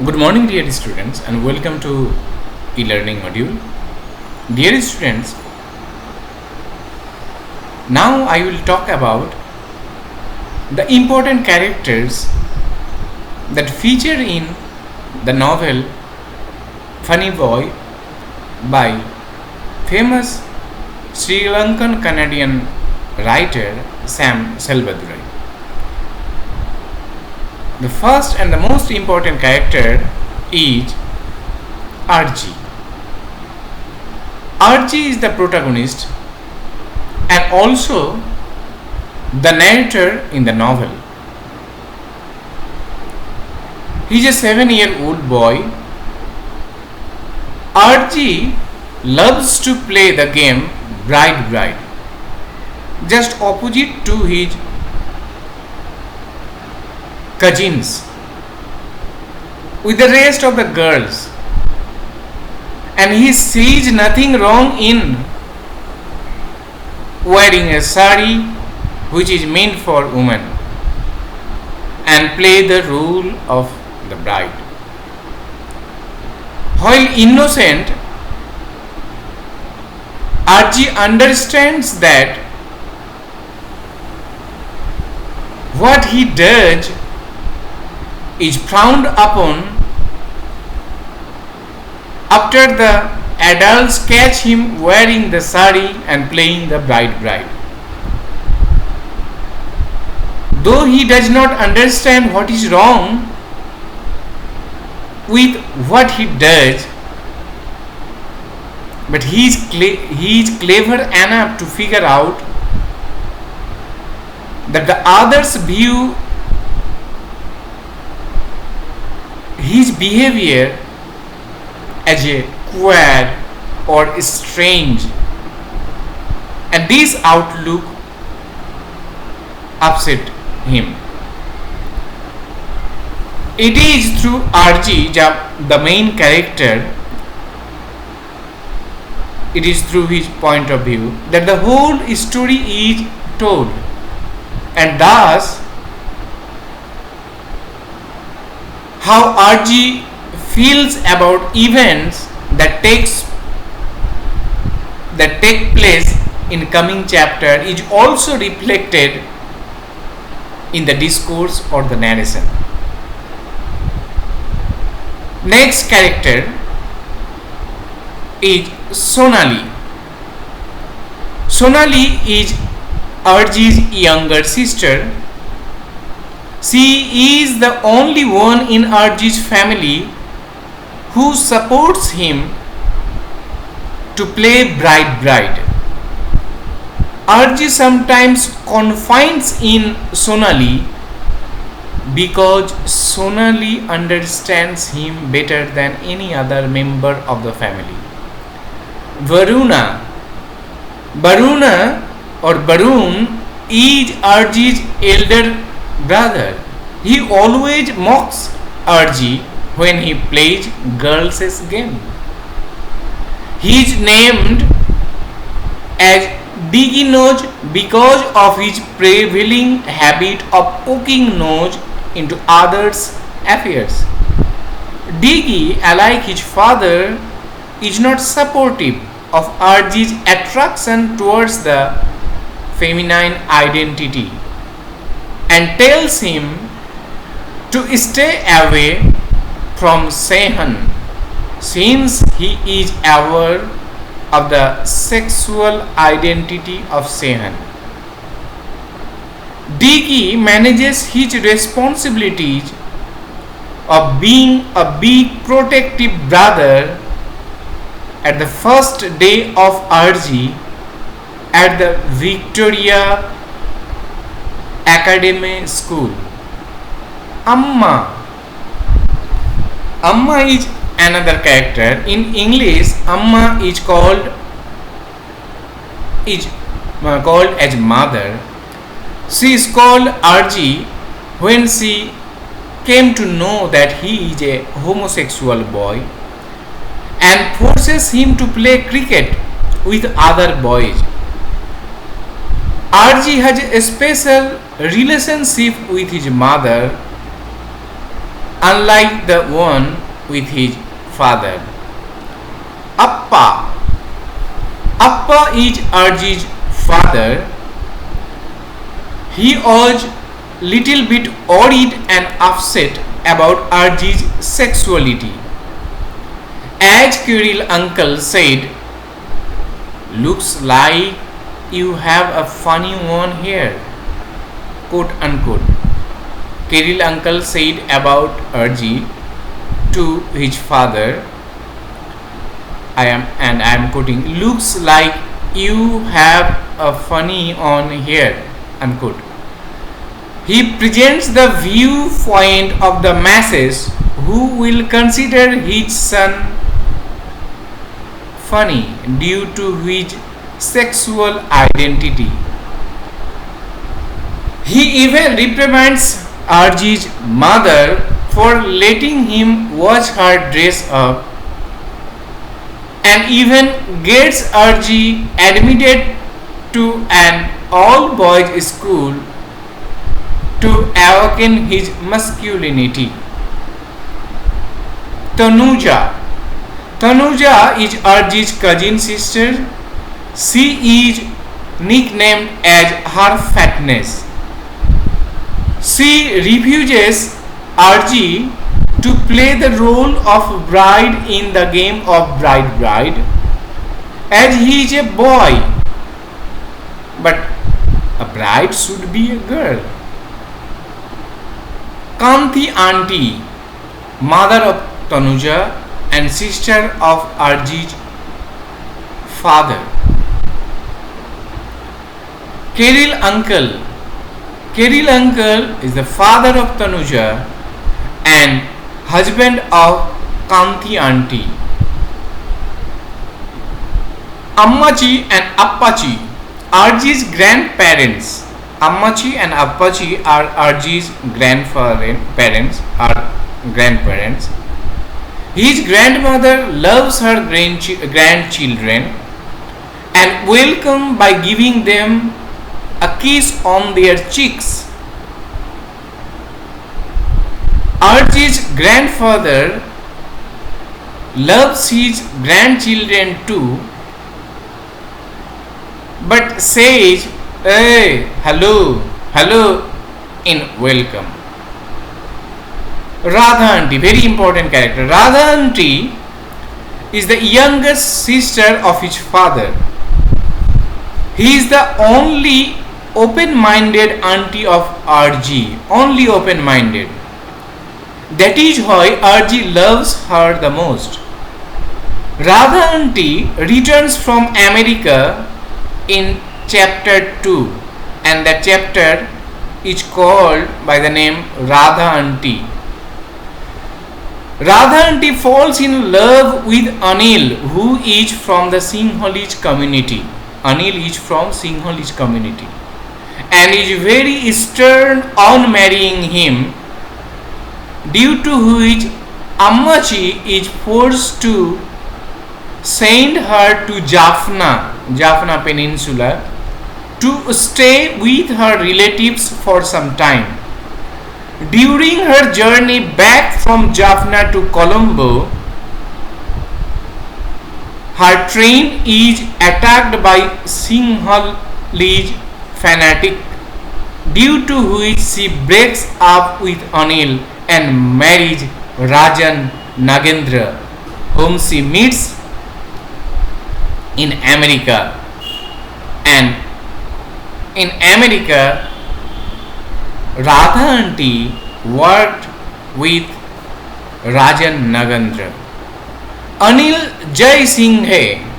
Good morning, dear students, and welcome to e-learning module. Dear students, now I will talk about the important characters that feature in the novel Funny Boy by famous Sri Lankan Canadian writer Sam Selvadurai. The first and the most important character is RG. RG is the protagonist and also the narrator in the novel. He is a 7-year-old boy. RG loves to play the game Bride, just opposite to his cousins with the rest of the girls, and he sees nothing wrong in wearing a sari which is meant for women and play the role of the bride. While innocent, RG understands that what he does is frowned upon after the adults catch him wearing the sari and playing the bride. Though he does not understand what is wrong with what he does, but he is clever enough to figure out that the others view his behavior as a queer or strange, and this outlook upset him. It is through RG, the main character, it is through his point of view that the whole story is told, and thus how RG feels about events that take place in coming chapter is also reflected in the discourse or the narration. Next character is Sonali. Sonali is RG's younger sister. She is the only one in RG's family who supports him to play bride. RG sometimes confides in Sonali because Sonali understands him better than any other member of the family. Varuna or Barun is RG's elder brother. He always mocks RG when he plays girls' game. He is named as Diggy Nose because of his prevailing habit of poking nose into others' affairs. Diggy, unlike his father, is not supportive of RG's attraction towards the feminine identity and tells him to stay away from Sehan since he is aware of the sexual identity of Sehan. Diggy manages his responsibilities of being a big protective brother at the first day of RG at the Victoria Academy School. Amma is another character. In English, Amma is called as mother. She is called RG when she came to know that he is a homosexual boy and forces him to play cricket with other boys. RG has a special relationship with his mother unlike the one with his father. Appa. Appa is Archie's father. He was little bit worried and upset about Archie's sexuality. As Kirill uncle said, looks like you have a funny one here, quote unquote. Kirill uncle said about Archie to his father, I am quoting, looks like you have a funny on here, unquote. He presents the viewpoint of the masses who will consider his son funny due to his sexual identity. He even reprimands Archie's mother for letting him watch her dress up, and even gets Archie admitted to an all-boys school to awaken his masculinity. Tanuja. Tanuja is Archie's cousin sister. She is nicknamed as her fatness. She refuses Archie to play the role of bride in the game of bride, as he is a boy. But a bride should be a girl. Kanti auntie, mother of Tanuja and sister of Archie's father. Kirill uncle. Kirill uncle is the father of Tanuja and husband of Kanti auntie. Ammachi and Appachi, Archie's grandparents. Ammachi and Appachi are Archie's grandparents. His grandmother loves her grandchildren and welcomes by giving them a kiss on their cheeks. Archie's grandfather loves his grandchildren too, but says, hey, hello in welcome. Radha auntie, very important character. Radha auntie is the youngest sister of his father. He is the only open-minded auntie of Archie, only open-minded. That is why Archie loves her the most. Radha auntie returns from America in chapter 2, and that chapter is called by the name Radha auntie. Radha auntie falls in love with Anil, who is from the Sinhalese community. Anil is from Sinhalese community and is very stern on marrying him, due to which Ammachi is forced to send her to Jaffna Peninsula to stay with her relatives for some time. During her journey back from Jaffna to Colombo, her train is attacked by Sinhalese fanatic, due to which she breaks up with Anil and marries Rajan Nagendra, whom she meets in America. And in America, Radha auntie worked with Rajan Nagendra. Anil Jai Singh.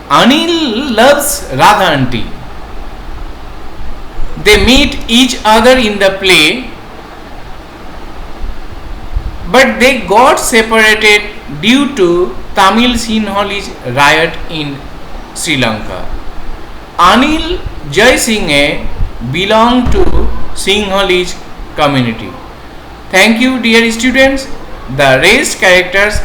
Anil loves Radha auntie. They meet each other in the play, but they got separated due to Tamil Sinhalese riot in Sri Lanka. Anil Jai Singh belonged to Sinhalese community. Thank you, dear students. The rest characters